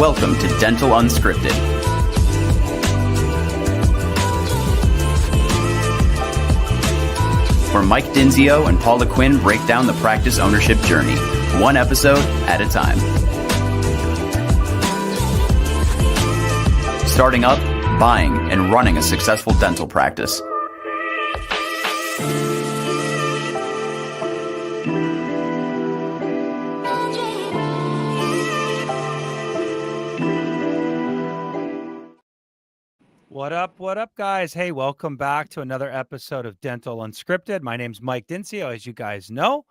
Welcome to Dental Unscripted. Where Mike Dinzio and Paula Quinn break down the practice ownership journey, one episode at a time. Starting up, buying, and running a successful dental practice. What up, guys? Hey, welcome back to another episode of Dental Unscripted. My name's Mike Dinzio, as you guys know,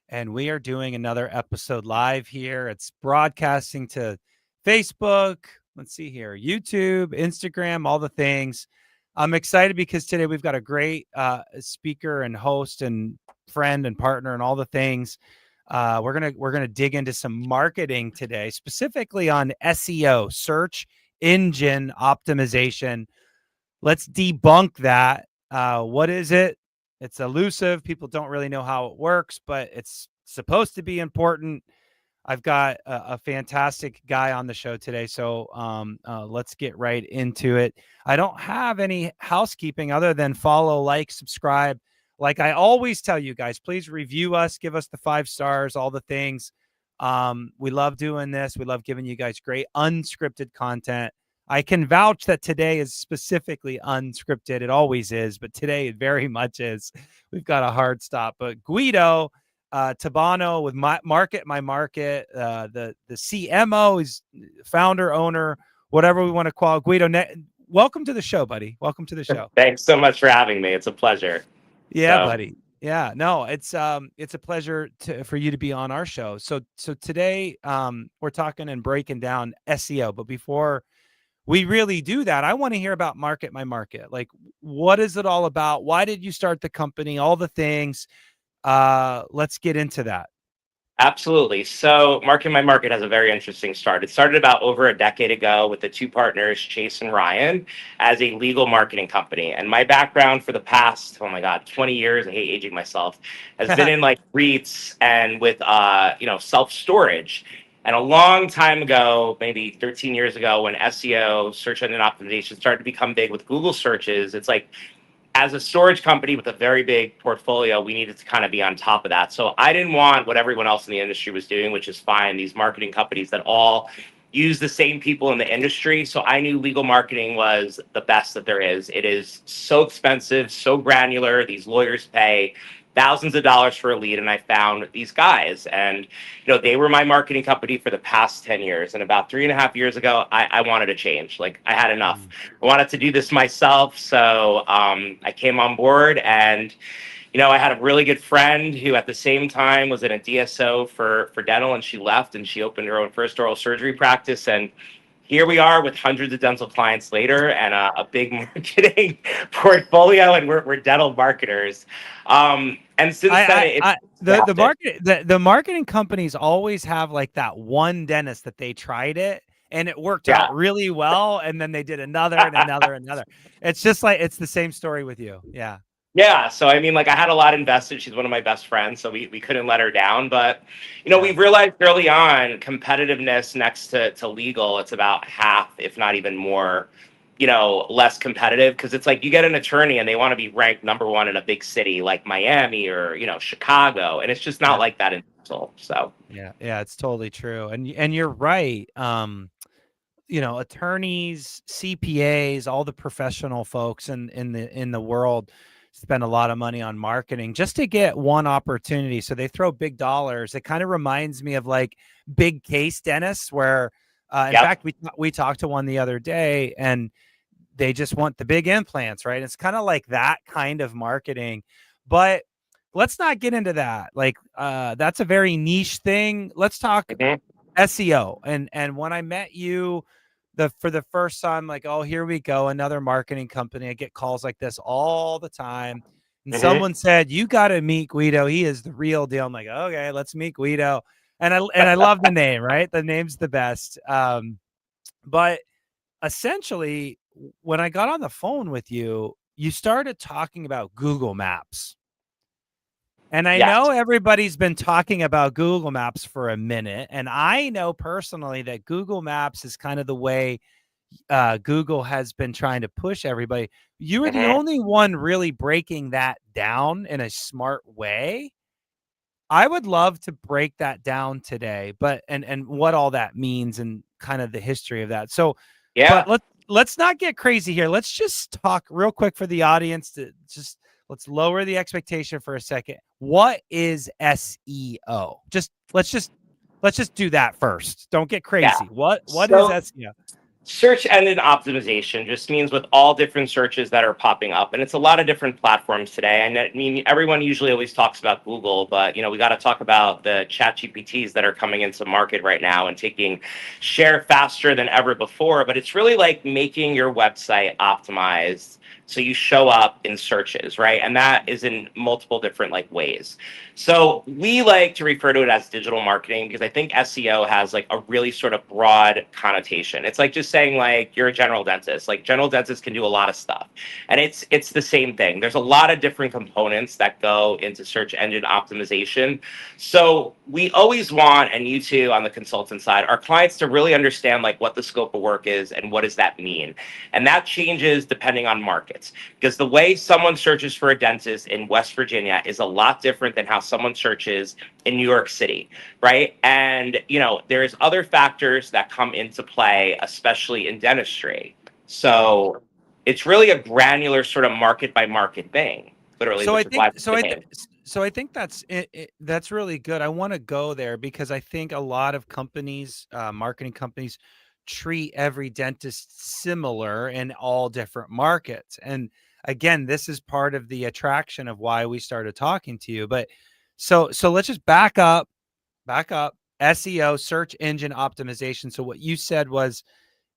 and we are doing another episode live here. It's broadcasting to Facebook, let's see here, YouTube, Instagram, all the things. I'm excited because today we've got a great speaker and host and friend and partner and all the things. We're gonna dig into some marketing today, specifically on SEO, search engine optimization. Let's debunk that. What is it? It's elusive. People don't really know how it works, but it's supposed to be important. I've got a fantastic guy on the show today, so let's get right into it. I don't have any housekeeping other than follow, like, subscribe. Like I always tell you guys, please review us, give us the 5 stars, all the things. We love doing this. We love giving you guys great unscripted content. I can vouch that today is specifically unscripted. It always is, but today it very much is. We've got a hard stop. But Guido Tebano with Market My Market, the CMO, is founder, owner, whatever we want to call it. Guido, welcome to the show, buddy. Welcome to the show. Thanks so much for having me. It's a pleasure. Yeah, buddy. Yeah, no, it's a pleasure for you to be on our show. So today we're talking and breaking down SEO, but before we really do that, I want to hear about Market My Market. Like, what is it all about? Why did you start the company? All the things. Let's get into that. Absolutely. So Market My Market has a very interesting start. It started about over a decade ago with the 2 partners, Chase and Ryan, as a legal marketing company. And my background for the past, 20 years, I hate aging myself, has been in like REITs and with, self-storage. And a long time ago, maybe 13 years ago, when SEO, search engine optimization, started to become big with Google searches, it's like, as a storage company with a very big portfolio, we needed to kind of be on top of that. So I didn't want what everyone else in the industry was doing, which is fine, these marketing companies that all use the same people in the industry. So I knew legal marketing was the best that there is. It is so expensive, so granular. These lawyers pay thousands of dollars for a lead, and I found these guys, and they were my marketing company for the past 10 years. And about 3.5 years ago, I wanted to change. Like, I had enough. I wanted to do this myself, so I came on board. And I had a really good friend who at the same time was in a DSO for dental, and she left and she opened her own first oral surgery practice. And here we are with hundreds of dental clients later and a big marketing portfolio, and we're dental marketers. And since the marketing companies always have like that one dentist that they tried it and it worked out really well, and then they did another and another and another. It's just like, it's the same story with you. Yeah. Yeah. So, I had a lot invested. She's one of my best friends, so we couldn't let her down. But, we realized early on competitiveness next to legal, it's about half, if not even more, less competitive. Because it's like you get an attorney and they want to be ranked number 1 in a big city like Miami or, Chicago. And it's just not like that in dental. So, yeah, it's totally true. And you're right. Attorneys, CPAs, all the professional folks in the world spend a lot of money on marketing just to get one opportunity. So they throw big dollars. It kind of reminds me of like big case dentists where, in fact, we talked to one the other day and they just want the big implants, right? It's kind of like that kind of marketing, but let's not get into that. Like, that's a very niche thing. Let's talk SEO. And when I met you, for the first time, like, oh, here we go, another marketing company. I get calls like this all the time. And someone said, you got to meet Guido. He is the real deal. I'm like, okay, let's meet Guido. And I love the name, right? The name's the best. But essentially, when I got on the phone with you, you started talking about Google Maps. And I Yes. know everybody's been talking about Google Maps for a minute. And I know personally that Google Maps is kind of the way Google has been trying to push everybody. You are the Mhm. only one really breaking that down in a smart way. I would love to break that down today, but and what all that means and kind of the history of that. So, but Yeah. let's not get crazy here. Let's just talk real quick for the audience to just let's lower the expectation for a second. What is SEO? Let's just do that first. Don't get Yeah. crazy. What is So SEO? search engine optimization just means with all different searches that are popping up, and it's a lot of different platforms today. And I mean, everyone usually always talks about Google, but we got to talk about the chat GPTs that are coming into market right now and taking share faster than ever before. But it's really like making your website optimized so you show up in searches, right? And that is in multiple different like ways. So we like to refer to it as digital marketing because I think SEO has like a really sort of broad connotation. It's like just saying like you're a general dentist. Like general dentists can do a lot of stuff. And it's the same thing. There's a lot of different components that go into search engine optimization. So we always want, and you too on the consultant side, our clients to really understand like what the scope of work is and what does that mean. And that changes depending on markets. Because the way someone searches for a dentist in West Virginia is a lot different than how someone searches in New York City, right? And there's other factors that come into play, especially in dentistry. So it's really a granular sort of market by market thing, literally, So I which is why think it's so the I name. th- so I think that's really good. I want to go there because I think a lot of companies, marketing companies, treat every dentist similar in all different markets. And again, this is part of the attraction of why we started talking to you. But so let's just back up. SEO, search engine optimization. So what you said was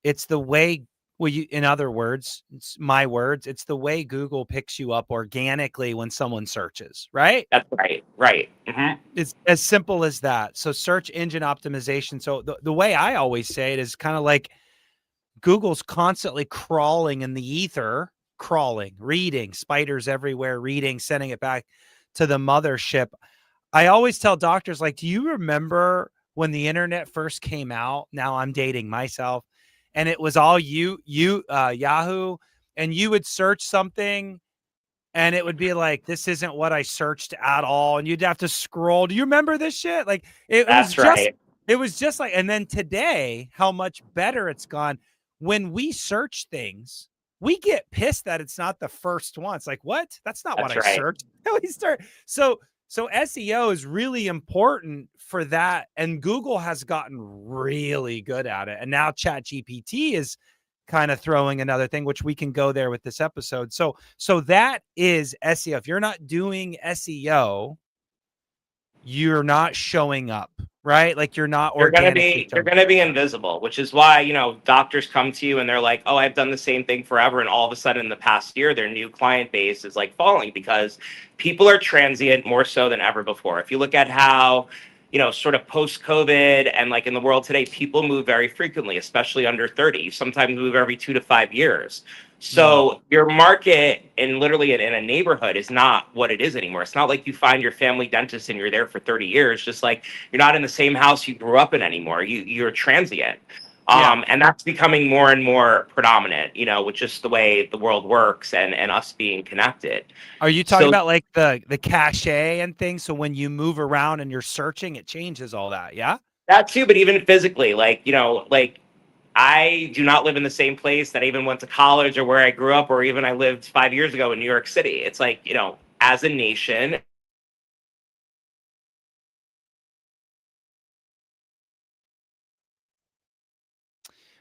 it's the way, well, in other words, it's my words, it's the way Google picks you up organically when someone searches, right? That's right, right. It's as simple as that. So search engine optimization. So the way I always say it is kind of like Google's constantly crawling in the ether, crawling, reading, spiders everywhere, reading, sending it back to the mothership. I always tell doctors, like, do you remember when the internet first came out? Now I'm dating myself, and it was all Yahoo, and you would search something, and it would be like, this isn't what I searched at all, and you'd have to scroll. Do you remember this shit? Like, That's right. it was just like, and then today, how much better it's gone. When we search things, we get pissed that it's not the first one. It's like, what? That's not what That's I right. searched. We start so SEO is really important for that. And Google has gotten really good at it. And now Chat GPT is kind of throwing another thing, which we can go there with this episode. So that is SEO. If you're not doing SEO, you're not showing up, right? Like you're not You're gonna organically be you're showing. gonna be invisible, which is why doctors come to you and they're like, "Oh, I've done the same thing forever," and all of a sudden, in the past year, their new client base is like falling because people are transient more so than ever before. If you look at how sort of post COVID and like in the world today, people move very frequently, especially under 30. Sometimes move every 2 to 5 years. Mm. So your market in literally in a neighborhood is not what it is anymore. It's not like you find your family dentist and you're there for 30 years. Just like you're not in the same house you grew up in anymore. You're transient. Yeah. And that's becoming more and more predominant, with just the way the world works and us being connected. Are you talking So about like the cache and things? So when you move around and you're searching, it changes all that. Yeah. that too, but even physically, like I do not live in the same place that I even went to college or where I grew up, or even I lived 5 years ago in New York City. It's like, as a nation,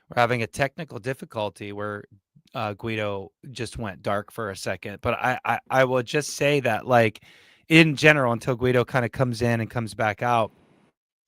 We're having a technical difficulty where Guido just went dark for a second. But I will just say that, like, in general, until Guido kind of comes in and comes back out,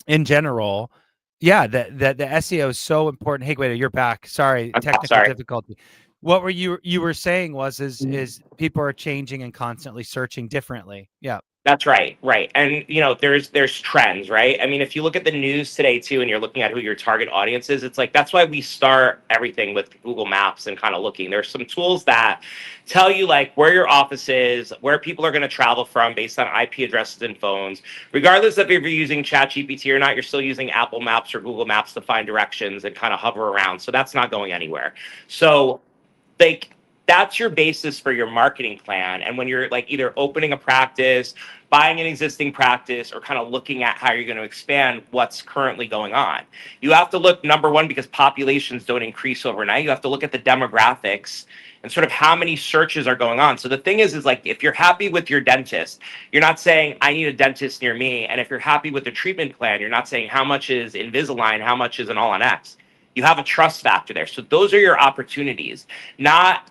in general, yeah, the SEO is so important. Hey, Guido, you're back. Sorry, I'm technical sorry. difficulty. What were you were saying was is people are changing and constantly searching differently. Yeah. That's right, right. And there's trends, right? I mean, if you look at the news today too, and you're looking at who your target audience is, it's like that's why we start everything with Google Maps and kind of looking. There's some tools that tell you like where your office is, where people are going to travel from based on IP addresses and phones. Regardless of if you're using ChatGPT or not, you're still using Apple Maps or Google Maps to find directions and kind of hover around. So that's not going anywhere. So like that's your basis for your marketing plan. And when you're like either opening a practice, buying an existing practice, or kind of looking at how you're going to expand what's currently going on, you have to look, number one, because populations don't increase overnight. You have to look at the demographics and sort of how many searches are going on. So the thing is like if you're happy with your dentist, you're not saying I need a dentist near me. And if you're happy with the treatment plan, you're not saying how much is Invisalign, how much is an All on X. You have a trust factor there. So those are your opportunities, not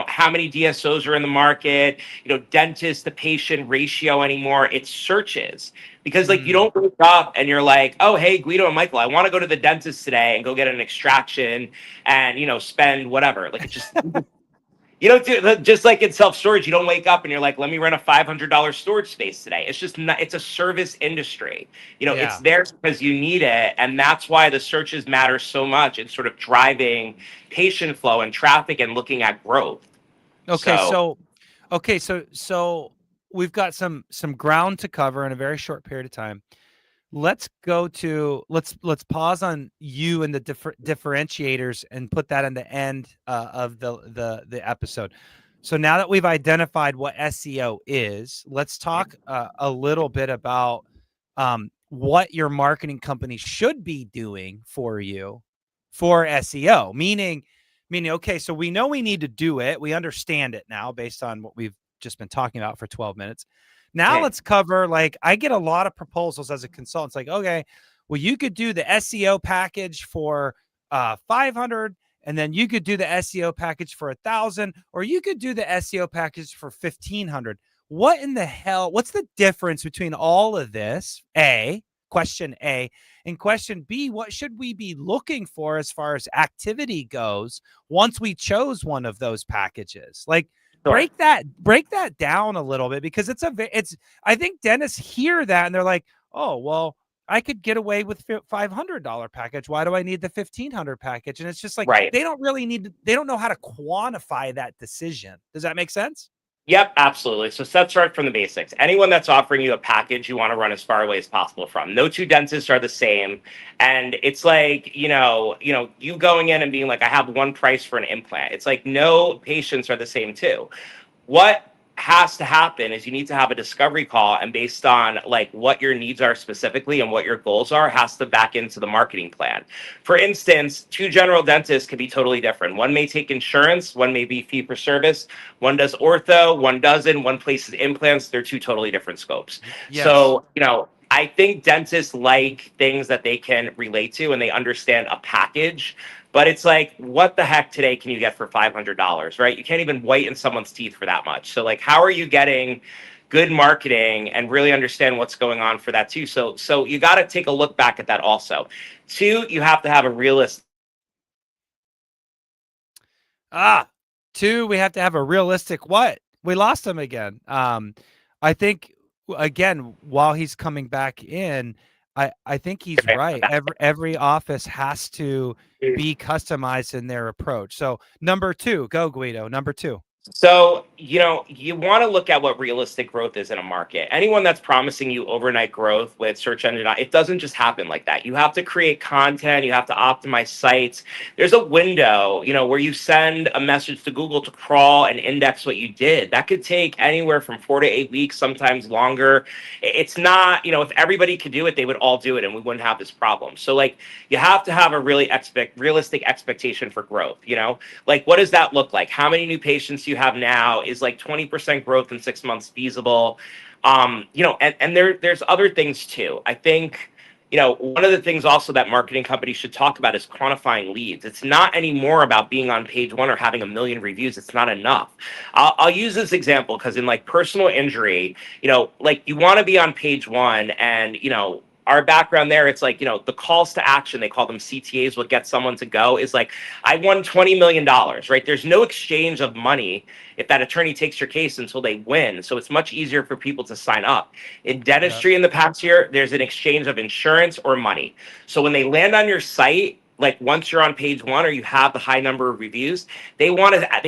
how many DSOs are in the market, dentist to patient ratio anymore. It's searches. Because like you don't wake up and you're like, oh, hey, Guido and Michael, I want to go to the dentist today and go get an extraction and spend whatever. Like it's just just like in self-storage, you don't wake up and you're like, let me rent a $500 storage space today. It's just not, it's a service industry. It's Yeah. there because you need it. And that's why the searches matter so much in sort of driving patient flow and traffic and looking at growth. Okay, So, so we've got some ground to cover in a very short period of time. Let's pause on you and the differentiators and put that in the end of the episode. So now that we've identified what SEO is, let's talk a little bit about what your marketing company should be doing for you for SEO. Meaning, okay, so we know we need to do it. We understand it now based on what we've just been talking about for 12 minutes. Now let's cover, like, I get a lot of proposals as a consultant. It's like, okay, well, you could do the SEO package for 500, and then you could do the SEO package for 1,000, or you could do the SEO package for 1,500. What in the hell? What's the difference between all of this? Question A. And question B, what should we be looking for as far as activity goes once we chose one of those packages? Like, sure. break that down a little bit, because I think dentists hear that and they're like, oh, well, I could get away with $500 package. Why do I need the 1,500 package? And it's just like, Right. they don't know how to quantify that decision. Does that make sense? Yep, absolutely. So let's start from the basics. Anyone that's offering you a package you want to run as far away as possible from. No two dentists are the same. And it's like, you going in and being like, I have one price for an implant. It's like no patients are the same too. What has to happen is you need to have a discovery call, and based on like what your needs are specifically and what your goals are, has to back into the marketing plan. For instance, two general dentists can be totally different. One may take insurance, one may be fee for service, one does ortho, one doesn't, one places implants. They're two totally different scopes. Yes. So I think dentists like things that they can relate to and they understand a package. But it's like, what the heck today can you get for $500, right? You can't even whiten someone's teeth for that much. So like, how are you getting good marketing and really understand what's going on for that too? So you got to take a look back at that also. Two, you have to have a realistic. Two, we have to have a realistic what? We lost him again. I think, again, while he's coming back in, I think he's right. Every office has to be customized in their approach. So number two, go Guido. Number two. So, you want to look at what realistic growth is in a market. Anyone that's promising you overnight growth with search engine, it doesn't just happen like that. You have to create content. You have to optimize sites. There's a window, where you send a message to Google to crawl and index what you did. That could take anywhere from 4 to 8 weeks, sometimes longer. It's not, if everybody could do it, they would all do it and we wouldn't have this problem. So like, you have to have a really realistic expectation for growth, like what does that look like? How many new patients you have now? Is like 20% growth in 6 months feasible? And there's other things too. I think, one of the things also that marketing companies should talk about is quantifying leads. It's not anymore about being on page one or having 1 million reviews. It's not enough. I'll use this example because in like personal injury, like you want to be on page one and, our background there, it's like, the calls to action, they call them CTAs, what gets someone to go is like, I won $20 million, right? There's no exchange of money if that attorney takes your case until they win. So it's much easier for people to sign up. In dentistry in the past year, there's an exchange of insurance or money. So when they land on your site, like once you're on page one or you have the high number of reviews, they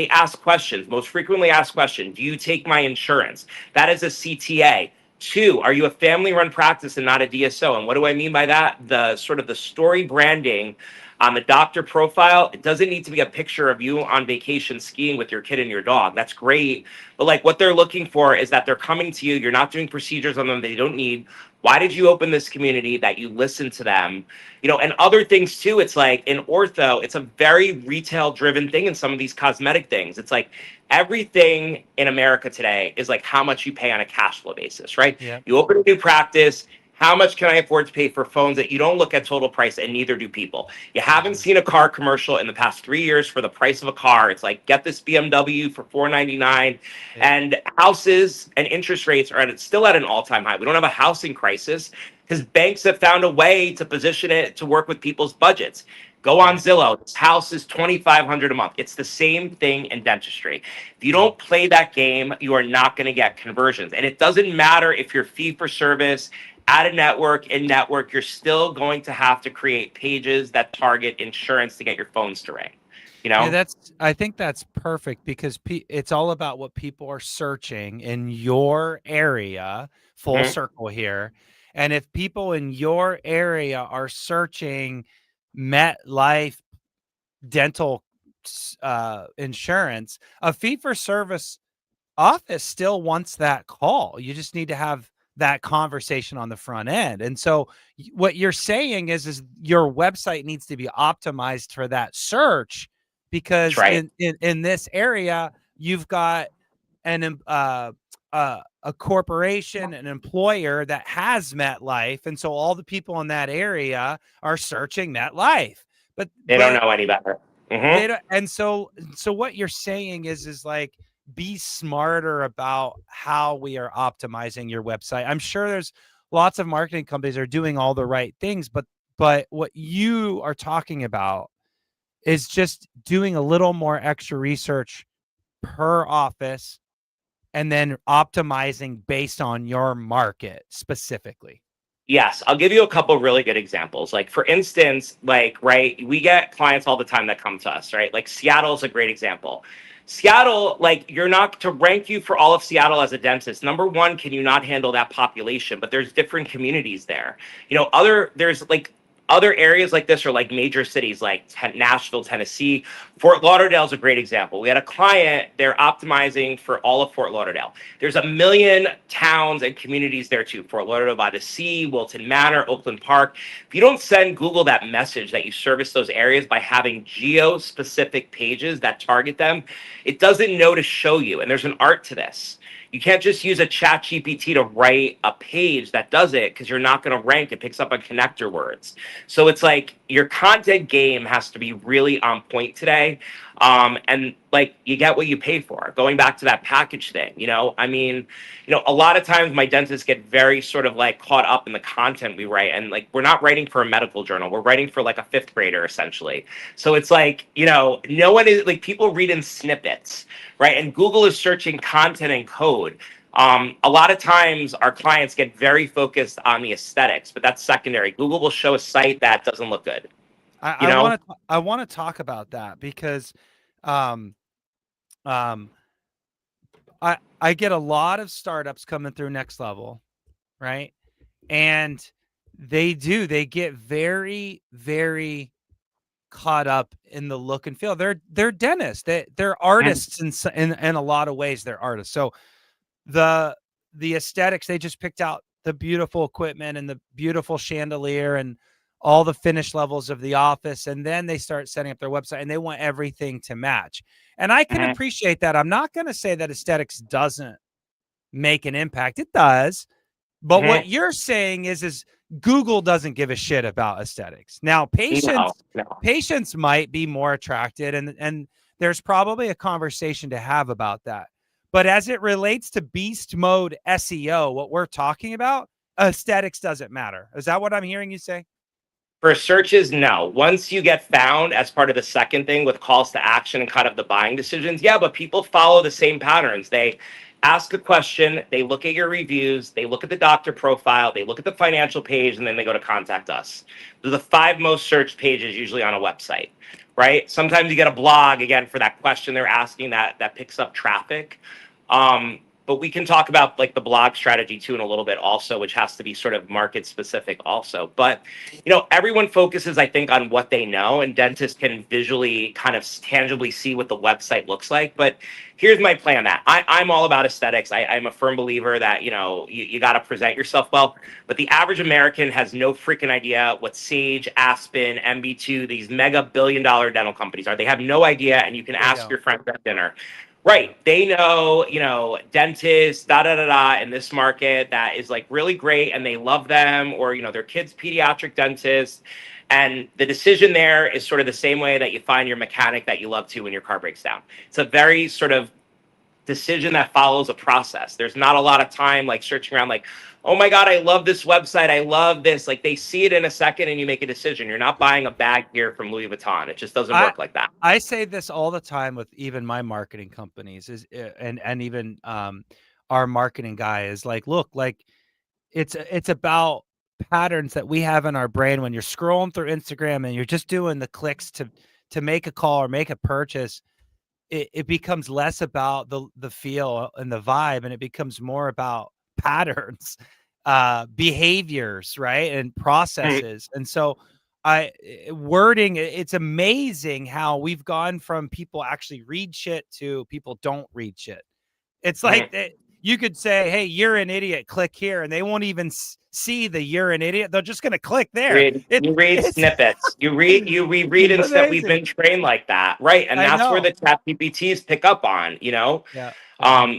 ask questions. Most frequently asked question, do you take my insurance? That is a CTA. Two, are you a family-run practice and not a DSO? And what do I mean by that? The sort of the story branding on the doctor profile, it doesn't need to be a picture of you on vacation skiing with your kid and your dog. That's great. But like what they're looking for is that they're coming to you. You're not doing procedures on them they don't need. Why did you open this community? That you listen to them, and other things too. It's like in ortho, it's a very retail driven thing. In some of these cosmetic things, it's like everything in America today is like how much you pay on a cash flow basis, right? Yeah. You open a new practice. How much can I afford to pay for phones that you don't look at total price, and neither do people? You haven't seen a car commercial in the past 3 years for the price of a car. It's like, get this BMW for $499. Yeah. And houses and interest rates are still at an all-time high. We don't have a housing crisis because banks have found a way to position it to work with people's budgets. Go on Zillow. This house is $2,500 a month. It's the same thing in dentistry. If you don't play that game, you are not going to get conversions. And it doesn't matter if you're fee for service, at a network, in network, you're still going to have to create pages that target insurance to get your phones to ring. Yeah, I think that's perfect because it's all about what people are searching in your area, full circle here. And if people in your area are searching MetLife dental insurance, a fee for service office still wants that call. You just need to have that conversation on the front end. And so what you're saying is your website needs to be optimized for that search, because in this area, you've got a corporation, an employer that has MetLife. And so all the people in that area are searching MetLife, but they don't know any better. They don't, and so what you're saying is like, be smarter about how we are optimizing your website. I'm sure there's lots of marketing companies are doing all the right things, but what you are talking about is just doing a little more extra research per office and then optimizing based on your market specifically. Yes, I'll give you a couple really good examples. Like for instance, we get clients all the time that come to us, right? Like Seattle is a great example. Seattle, like you're not to rank you for all of Seattle as a dentist. Number one, can you not handle that population? But there's different communities there. There's like other areas like this are like major cities like Nashville, Tennessee. Fort Lauderdale is a great example. We had a client, they're optimizing for all of Fort Lauderdale. There's 1 million towns and communities there too. Fort Lauderdale by the Sea, Wilton Manor, Oakland Park. If you don't send Google that message that you service those areas by having geo-specific pages that target them, it doesn't know to show you. And there's an art to this. You can't just use a chat GPT to write a page that does it, because you're not going to rank. It picks up on connector words. So it's like your content game has to be really on point today. And like you get what you pay for. Going back to that package thing, a lot of times my dentists get very sort of like caught up in the content we write. And like, we're not writing for a medical journal. We're writing for like a 5th grader essentially. So it's like, no one is like, people read in snippets, right? And Google is searching content and code. A lot of times our clients get very focused on the aesthetics, but that's secondary. Google will show a site that doesn't look good. I want to talk about that because I get a lot of startups coming through Next Level, right? And they get very, very caught up in the look and feel. They're dentists. They're artists in a lot of ways. They're artists. So the aesthetics, they just picked out the beautiful equipment and the beautiful chandelier and all the finish levels of the office. And then they start setting up their website and they want everything to match. And I can appreciate that. I'm not going to say that aesthetics doesn't make an impact. It does. But what you're saying is Google doesn't give a shit about aesthetics. Now, patients might be more attracted, and there's probably a conversation to have about that. But as it relates to beast mode SEO, what we're talking about, aesthetics doesn't matter. Is that what I'm hearing you say? For searches, no. Once you get found as part of the second thing with calls to action and kind of the buying decisions, yeah, but people follow the same patterns. They ask a question, they look at your reviews, they look at the doctor profile, they look at the financial page, and then they go to contact us. They're the 5 most searched pages usually on a website, right? Sometimes you get a blog, again, for that question they're asking that picks up traffic. But we can talk about like the blog strategy too in a little bit also, which has to be sort of market specific also. But everyone focuses, I think, on what they know, and dentists can visually kind of tangibly see what the website looks like. But here's my plan on that. I'm all about aesthetics. I'm a firm believer that you got to present yourself well. But the average American has no freaking idea what Sage, Aspen, MB2, these mega billion-dollar dental companies are. They have no idea, and you can ask your friends at dinner. Right. They know, dentists, da da da da, in this market that is like really great and they love them, or, their kid's pediatric dentist. And the decision there is sort of the same way that you find your mechanic that you love to when your car breaks down. It's a very sort of decision that follows a process. There's not a lot of time like searching around like, oh my God, I love this website. I love this. Like they see it in a second and you make a decision. You're not buying a bag here from Louis Vuitton. It just doesn't work like that. I say this all the time with even my marketing companies and even our marketing guy is like, look, like it's about patterns that we have in our brain when you're scrolling through Instagram and you're just doing the clicks to make a call or make a purchase. It becomes less about the feel and the vibe, and it becomes more about patterns, behaviors, right, and processes. And so wording, it's amazing how we've gone from people actually read shit to people don't read shit. It's like you could say, hey, you're an idiot, click here, and they won't even see the you're an idiot. They're just going to click there. You read snippets. You reread instead. We've been trained like that, right? And that's where the chat GPTs pick up on, Yeah.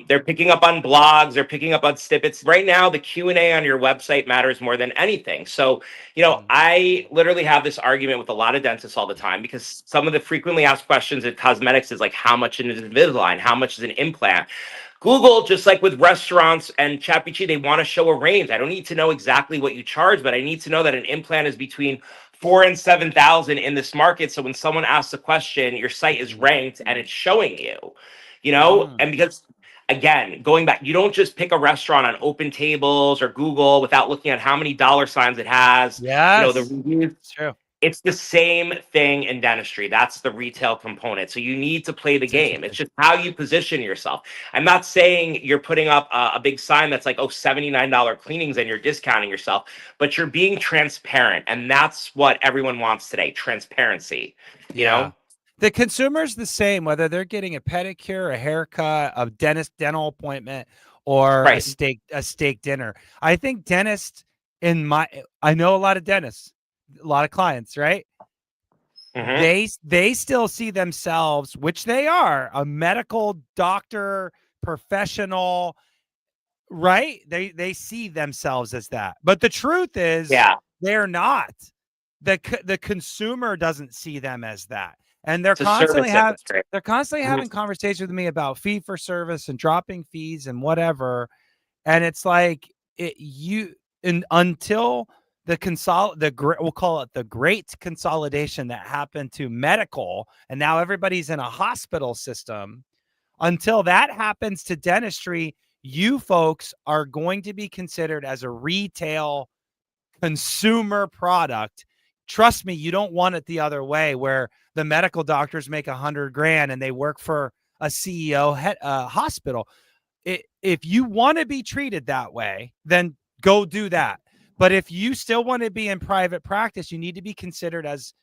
They're picking up on blogs. They're picking up on snippets. Right now, the Q&A on your website matters more than anything. So, I literally have this argument with a lot of dentists all the time because some of the frequently asked questions in cosmetics is like, how much is Invisalign? How much is an implant? Google, just like with restaurants and ChatGPT, they want to show a range. I don't need to know exactly what you charge, but I need to know that an implant is between 4,000 and 7,000 in this market. So when someone asks a question, your site is ranked and it's showing you, and because again, going back, you don't just pick a restaurant on Open Tables or Google without looking at how many dollar signs it has. Yes. The reviews. It's true. It's the same thing in dentistry. That's the retail component. So you need to play the game. It's just how you position yourself. I'm not saying you're putting up a big sign that's like, oh, $79 cleanings and you're discounting yourself, but you're being transparent. And that's what everyone wants today, transparency, you know? The consumer's the same, whether they're getting a pedicure, a haircut, a dental appointment, or a steak dinner. I think dentists I know a lot of dentists, a lot of clients, right? They still see themselves, which they are, a medical doctor, professional, right? They see themselves as that. But the truth is, they're not. The consumer doesn't see them as that. And they're constantly having conversations with me about fee for service and dropping fees and whatever. And it's like until we'll call it the great consolidation that happened to medical, and now everybody's in a hospital system. Until that happens to dentistry, you folks are going to be considered as a retail consumer product. Trust me, you don't want it the other way, where the medical doctors make $100,000 and they work for a CEO hospital. If you want to be treated that way, then go do that. But if you still want to be in private practice, you need to be considered as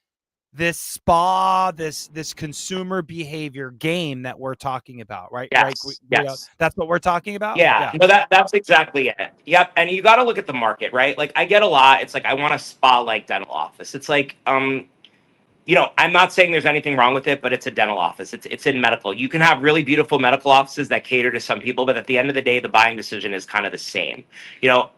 this spa, this consumer behavior game that we're talking about, right? Yes. That's what we're talking about. Yeah. No, that's exactly it. Yep. And you got to look at the market, right? Like I get a lot. It's like, I want a spa like dental office. It's like, I'm not saying there's anything wrong with it, but it's a dental office. It's in medical. You can have really beautiful medical offices that cater to some people, but at the end of the day, the buying decision is kind of the same.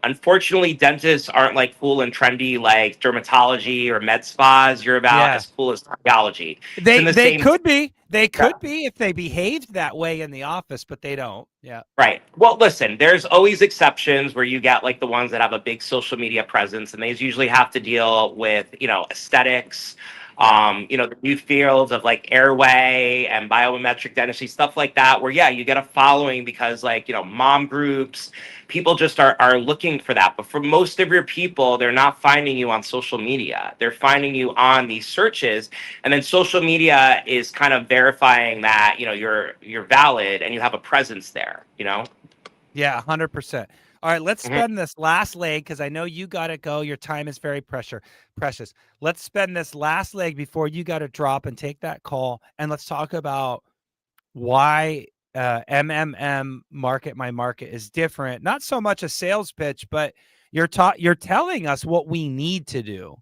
Unfortunately, dentists aren't like cool and trendy like dermatology or med spas. You're about Yeah. as cool as cardiology. It's in They the they same. could be. They Yeah. could be if they behaved that way in the office, but they don't. Yeah. Right. Well, listen, there's always exceptions where you get like the ones that have a big social media presence, and they usually have to deal with, aesthetics, Yeah. the new fields of like airway and biometric dentistry, stuff like that, where, yeah, you get a following because like, mom groups, people just are looking for that. But for most of your people, they're not finding you on social media. They're finding you on these searches. And then social media is kind of verifying that, you're valid and you have a presence there, Yeah, 100%. All right, let's Mhm. spend this last leg because I know you got to go. Your time is very precious. Let's spend this last leg before you got to drop and take that call, and let's talk about why MMM Market My Market is different. Not so much a sales pitch, but you're telling us what we need to do,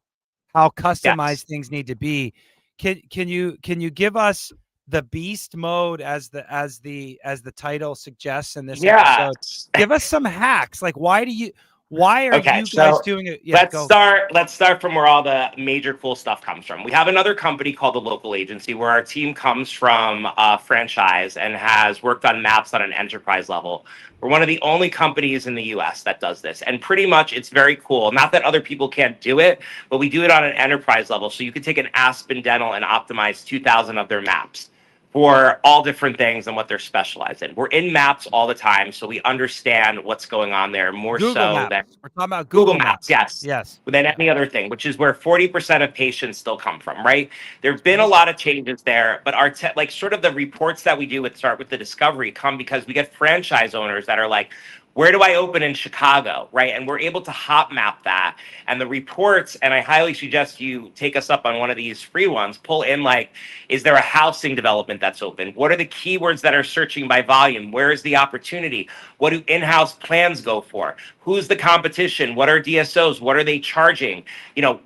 how Yes. customized things need to be. Can you give us the beast mode as the title suggests in this episode? Yes. Give us some hacks. Like why are Okay, you guys so doing it? Yeah, let's go. start. Let's start from where all the major cool stuff comes from. We have another company called the Local Agency, where our team comes from a franchise and has worked on maps on an enterprise level. We're one of the only companies in the U.S. that does this, and pretty much it's very cool. Not that other people can't do it, but we do it on an enterprise level. So you could take an Aspen Dental and optimize 2,000 of their maps for all different things and what they're specialized in. We're in maps all the time, so we understand what's going on there more Google so Maps. than We're talking about Google Google Maps, Maps. yes, Yes. than Yeah. any other thing, which is where 40% of patients still come from, right? There have been a Amazing. lot of changes there, but our like sort of the reports that we do with start with the discovery come because we get franchise owners that are like, where do I open in Chicago, right? And we're able to hot map that. And the reports, and I highly suggest you take us up on one of these free ones, pull in like, is there a housing development that's open? What are the keywords that are searching by volume? Where is the opportunity? What do in-house plans go for? Who's the competition? What are DSOs? What are they charging?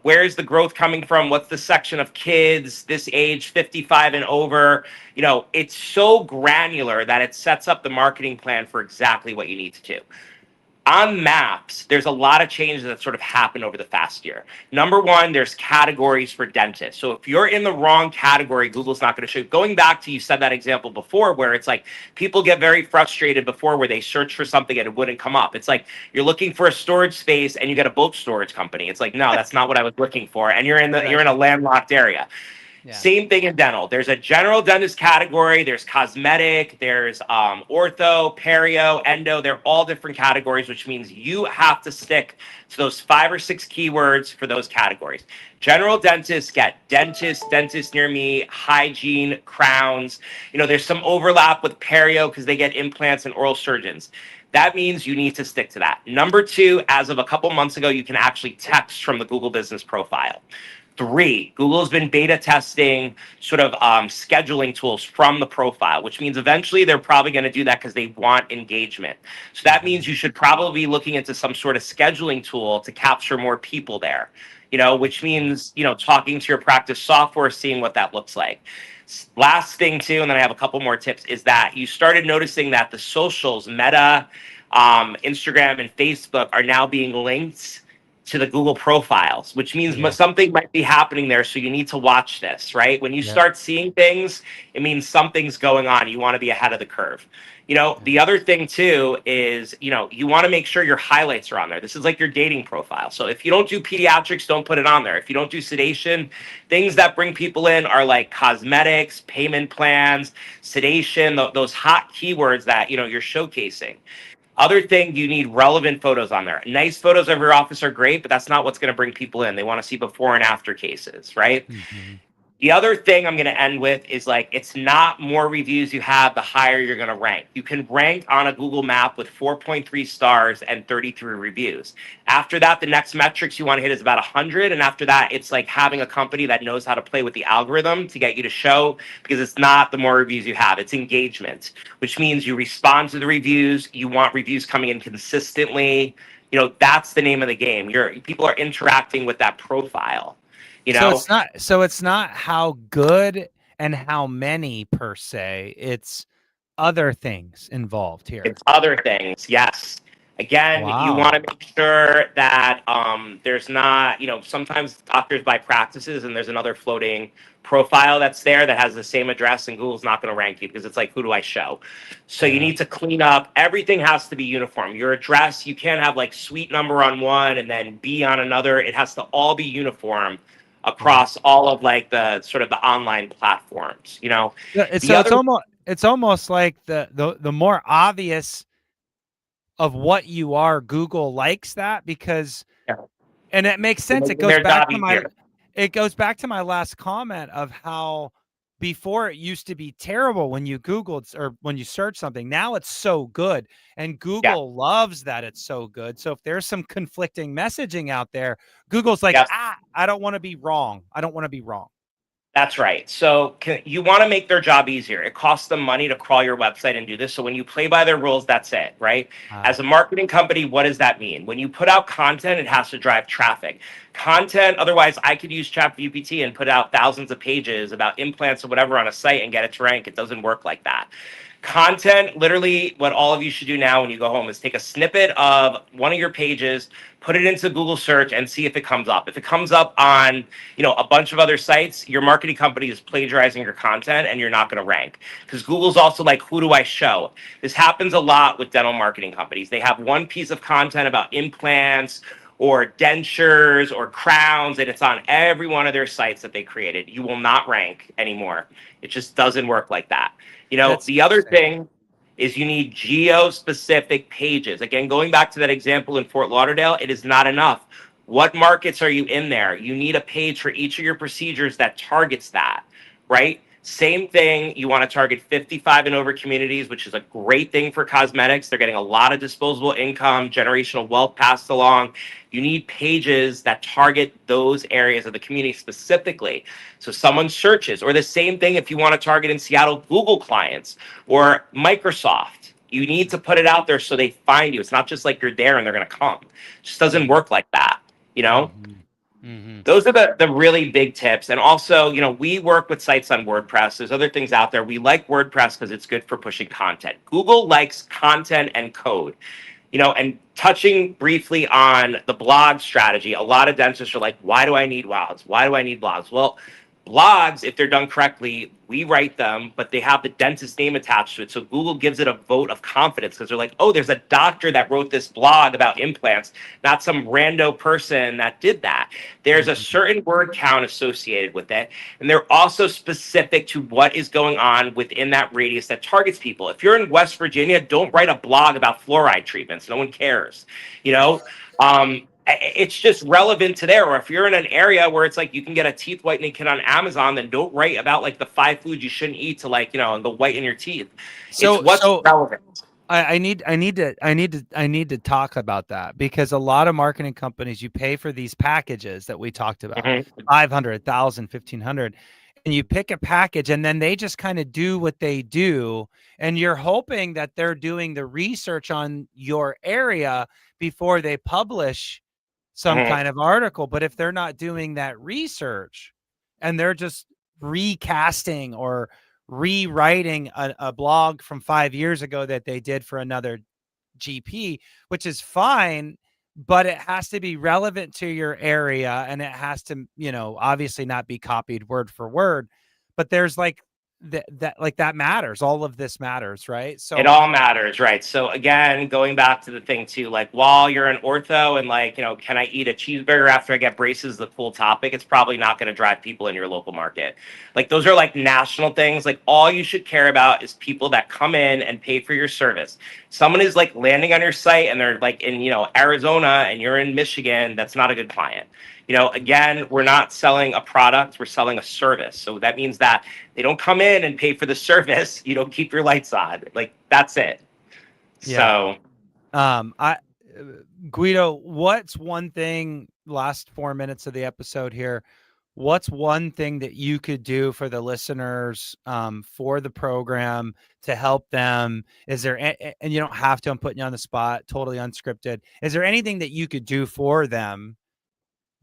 Where's the growth coming from? What's the section of kids this age, 55 and over? It's so granular that it sets up the marketing plan for exactly what you need to do. On maps, there's a lot of changes that sort of happened over the past year. Number one, there's categories for dentists. So if you're in the wrong category, Google's not going to show you. Going back to, you said that example before where it's like people get very frustrated before where they search for something and it wouldn't come up. It's like you're looking for a storage space and you get a boat storage company. It's like, no, that's not what I was looking for. And you're Right. in a landlocked area. Yeah. Same thing in dental. There's a general dentist category. There's cosmetic. There's ortho, perio, endo. They're all different categories, which means you have to stick to those 5 or 6 keywords for those categories. General dentists get dentist near me, hygiene, crowns. There's some overlap with perio because they get implants and oral surgeons. That means you need to stick to that. Number 2, as of a couple months ago, you can actually text from the Google Business Profile. 3, Google's been beta testing sort of scheduling tools from the profile, which means eventually they're probably going to do that because they want engagement. So that means you should probably be looking into some sort of scheduling tool to capture more people there, which means, talking to your practice software, seeing what that looks like. Last thing too, and then I have a couple more tips, is that you started noticing that the socials, Meta, Instagram, and Facebook are now being linked to the Google profiles, which means Yeah. something might be happening there. So you need to watch this, right? When you Yeah. start seeing things, it means something's going on. You want to be ahead of the curve. The other thing too is, you want to make sure your highlights are on there. This is like your dating profile. So if you don't do pediatrics, don't put it on there. If you don't do sedation, things that bring people in are like cosmetics, payment plans, sedation, those hot keywords that, you're showcasing. Other thing, you need relevant photos on there. Nice photos of your office are great, but that's not what's going to bring people in. They want to see before and after cases, right? Mhm. The other thing I'm going to end with is like, it's not more reviews you have, the higher you're going to rank. You can rank on a Google map with 4.3 stars and 33 reviews. After that, the next metrics you want to hit is about 100. And after that, it's like having a company that knows how to play with the algorithm to get you to show, because it's not the more reviews you have, it's engagement, which means you respond to the reviews. You want reviews coming in consistently. That's the name of the game. People are interacting with that profile. You So know, it's not how good and how many per se. It's other things involved here. it's other things. Yes. Again, you want Wow. to make sure that there's not, sometimes doctors buy practices and there's another floating profile that's there that has the same address, and Google's not going to rank you because it's like, who do I show? So you Yeah. need to clean up. Everything has to be uniform. Your address, you can't have like suite number on one and then B on another. It has to all be uniform Yeah. across all of like the sort of the online platforms. Yeah, The so other it's almost like the more obvious of what you are, Google likes that because, and it makes sense. It making goes their back job to my easier. last comment of how before it used to be terrible when you Googled or when you search something. Now it's so good. And Yeah. Google loves that it's so good. So if there's some conflicting messaging out there, Google's like, Yes. I don't want to be wrong. I don't want to be wrong. That's right. So you want to make their job easier. It costs them money to crawl your website and do this. So when you play by their rules, that's it, right? Uh, As a marketing company, what does that mean? When you put out content, it has to drive traffic. Content, otherwise, I could use ChatGPT and put out thousands of pages about implants or whatever on a site and get it to rank. It doesn't work like that. Content, literally, what all of you should do now when you go home is take a snippet of one of your pages, put it into Google search, and see if it comes up. If it comes up on a bunch of other sites, your marketing company is plagiarizing your content and you're not going to rank, because Google's also like, who do I show? This happens a lot with dental marketing companies. They have one piece of content about implants or dentures or crowns, and it's on every one of their sites that they created. You will not rank anymore. It just doesn't work like that. that's The other interesting. thing is you need geo-specific pages. Again, going back to that example in Fort Lauderdale, it is not enough. What markets are you in there? You need a page for each of your procedures that targets that, right? Same thing, you want to target 55 and over communities, which is a great thing for cosmetics. They're getting a lot of disposable income, generational wealth passed along. You need pages that target those areas of the community specifically. So someone searches, or the same thing if you want to target in Seattle Google clients or Microsoft. You need to put it out there so they find you. It's not just like you're there and they're going to come. It just doesn't work like that, you know? Mm-hmm. Mm-hmm. Those are the really big tips. And also, we work with sites on WordPress. There's other things out there. We like WordPress because it's good for pushing content. Google likes content and code. And touching briefly on the blog strategy, a lot of dentists are like, why do I need blogs? Why do I need blogs? Well, blogs, if they're done correctly, we write them, but they have the dentist name attached to it. So Google gives it a vote of confidence because they're like, oh, there's a doctor that wrote this blog about implants, not some rando person that did that. There's a Mm-hmm. certain word count associated with it. And they're also specific to what is going on within that radius that targets people. If you're in West Virginia, don't write a blog about fluoride treatments. No one cares. You know, it's just relevant to there. Or if you're in an area where it's like you can get a teeth whitening kit on Amazon, then don't write about like the 5 foods you shouldn't eat to the whiten your teeth. It's what's So relevant. I need to talk about that because a lot of marketing companies, you pay for these packages that we talked about, Mhm. 500, 1,000, 1,500, and you pick a package and then they just kind of do what they do. And you're hoping that they're doing the research on your area before they publish some Mhm. kind of article. But if they're not doing that research and they're just recasting or rewriting a blog from 5 years ago that they did for another GP, which is fine, but it has to be relevant to your area and it has to, obviously not be copied word for word. But there's like that matters. All of this matters, right? It So all matters, right? So again, going back to the thing too, like while you're in ortho and like, can I eat a cheeseburger after I get braces, the cool topic, it's probably not going to drive people in your local market. Like those are like national things. Like all you should care about is people that come in and pay for your service. Someone is like landing on your site and they're like in, Arizona and you're in Michigan, that's not a good client. Again, we're not selling a product, we're selling a service. So that means that they don't come in and pay for the service. You don't keep your lights on. Like that's it. yeah. So I Guido, what's one thing, last 4 minutes of the episode here, what's one thing that you could do for the listeners, for the program to help them? Is there, and you don't have to, I'm putting you on the spot, totally unscripted. Is there anything that you could do for them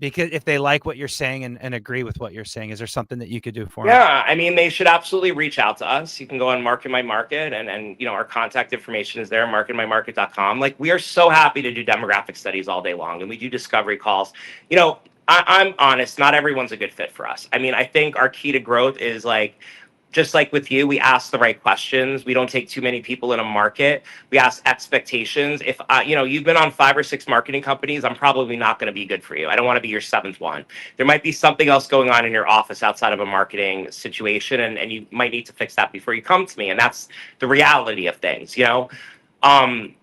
Because if they like what you're saying and agree with what you're saying, is there something that you could do for them? Yeah, I mean, they should absolutely reach out to us. You can go on Market My Market, and our contact information is there, marketmymarket.com. Like, we are so happy to do demographic studies all day long, and we do discovery calls. I'm honest, not everyone's a good fit for us. I mean, I think our key to growth is like, just like with you, we ask the right questions. We don't take too many people in a market. We ask expectations. If you've been on 5 or 6 marketing companies, I'm probably not going to be good for you. I don't want to be your 7th one. There might be something else going on in your office outside of a marketing situation, and you might need to fix that before you come to me. And that's the reality of things.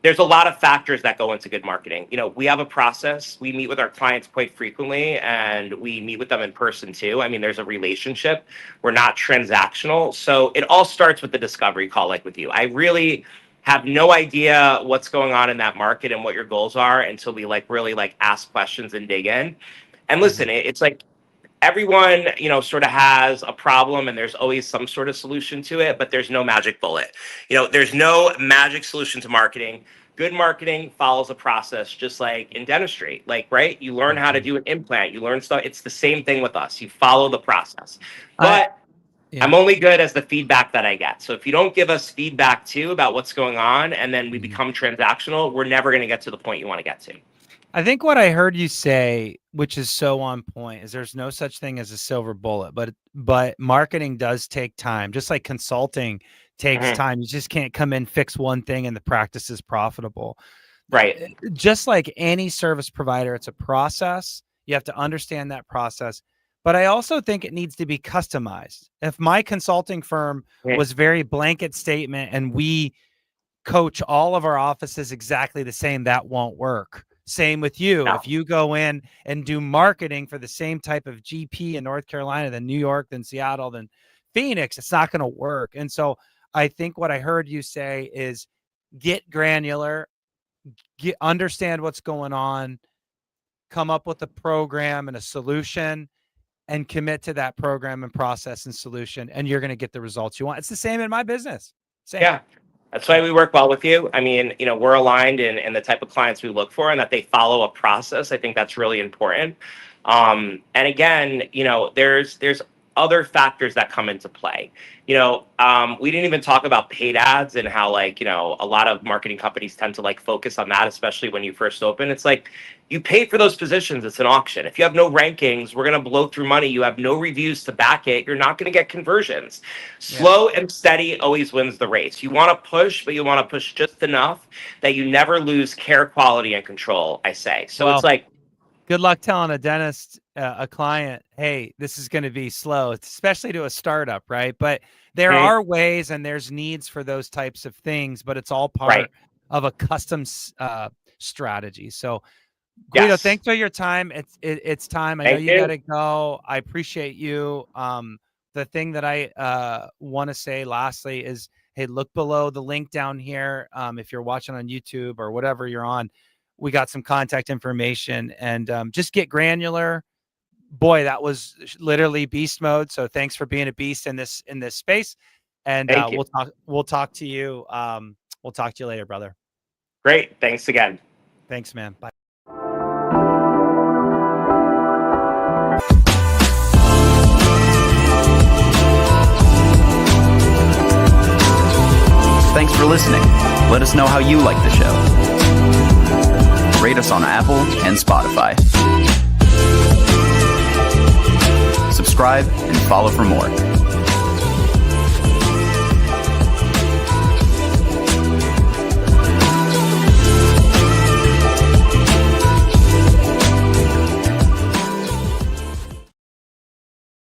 There's a lot of factors that go into good marketing. We have a process. We meet with our clients quite frequently, and we meet with them in person too. I mean, there's a relationship. We're not transactional. So it all starts with the discovery call, like with you. I really have no idea what's going on in that market and what your goals are until we really ask questions and dig in. And listen, it's like everyone, sort of has a problem, and there's always some sort of solution to it, but there's no magic bullet. There's no magic solution to marketing. Good marketing follows a process, just like in dentistry. Right? You learn how to do an implant, you learn stuff. It's the same thing with us. You follow the process. But I'm only good as the feedback that I get. So if you don't give us feedback too about what's going on, and then we become transactional, we're never going to get to the point you want to get to. I think what I heard you say, which is so on point, is there's no such thing as a silver bullet, but marketing does take time. Just like consulting takes time. You just can't come in, fix one thing, and the practice is profitable. Right. Just like any service provider, it's a process. You have to understand that process. But I also think it needs to be customized. If my consulting firm was very blanket statement and we coach all of our offices exactly the same, that won't work. Same with you. No. If you go in and do marketing for the same type of GP in North Carolina, then New York, then Seattle, then Phoenix, it's not going to work. And so I think what I heard you say is get granular, understand what's going on, come up with a program and a solution, and commit to that program and process and solution, and you're going to get the results you want. It's the same in my business. Same. Yeah. That's why we work well with you. I mean, we're aligned in the type of clients we look for, and that they follow a process. I think that's really important. And again, there's other factors that come into play. We didn't even talk about paid ads and how a lot of marketing companies tend to focus on that, especially when you first open. It's like, you pay for those positions. It's an auction. If you have no rankings, we're going to blow through money. You have no reviews to back it. You're not going to get conversions. Slow and steady always wins the race. You want to push, but you want to push just enough that you never lose care, quality, and control, I say. So it's like, good luck telling a dentist, a client, hey, this is going to be slow, especially to a startup, right? But there are ways and there's needs for those types of things, but it's all part of a custom strategy. So Guido, thanks for your time. It's time. I know you got to go. I appreciate you. The thing that I want to say lastly is, hey, look below the link down here. If you're watching on YouTube or whatever you're on, we got some contact information, and just get granular. Boy, that was literally beast mode. So thanks for being a beast in this space. And we'll talk to you. We'll talk to you later, brother. Great. Thanks again. Thanks, man. Bye. Thanks for listening. Let us know how you like the show. Rate us on Apple and Spotify. Subscribe and follow for more.